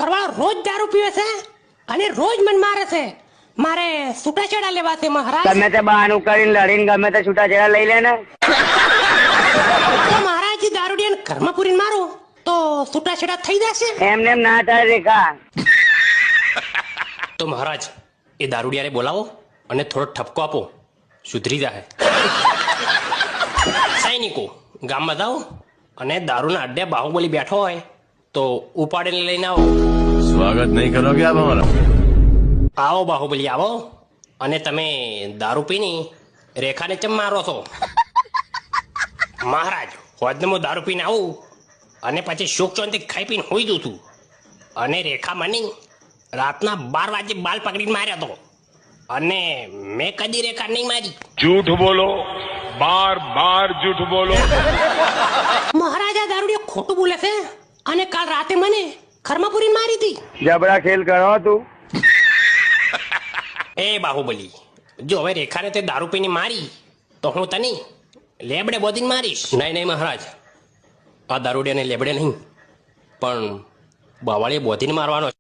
ઘરવાળો રોજ દારૂ પીવે છે અને રોજ મન મારે છે. મારે છૂટાછેડા લેવા છે મહારાજ. તમે તે બહાનું કરીને લડીને ગમે તે છૂટાછેડા લઈ લે ને. તો મહારાજ દારૂડિયાને ઘરમાં પૂરીને મારું તો છૂટાછેડા થઈ જશે? એમને એમ ના થાય રેખા. તો મહારાજ એ દારૂડિયાને બોલાવો અને થોડો ઠપકો આપો, સુધરી જાય. સૈનિકો ગામમાં જાઓ અને દારૂના અડ્ડે બાહુબલી બેઠો હોય તો ઉપાડીને લઈને આવો. સ્વાગત નહીં કરોગે આપ હમારા? આવો બાહુબલી આવો. અને તમે દારૂ પીની રેખાને ચમ મારો છો? મહારાજ હોજને હું દારૂ પીને આવું અને પછી સુખ શાંતિ ખાઈ પીને હોઈ જઉં છું અને રેખા માની રાતના 12 વાગે બાલ પકડીને માર્યો હતો અને મેં કદી રેખા નહીં મારી. झूठ बोलो, बार बार झूठ बोलो. મહારાજ આ દારૂડિયો ખોટું બોલે છે અને કાલ રાતે મને ઘરમાં પૂરીને મારી હતી. જબરા ખેલ કરો તું. એ બાહુબલી, જો હવે રેખાને તે દારૂ પીને મારી તો હું તને લેબડે બોધીને મારીશ. નહીં નહીં મહારાજ, આ દારૂડિયાને લેબડે નહીં પણ બાવાળીએ બોધીને મારવાનો.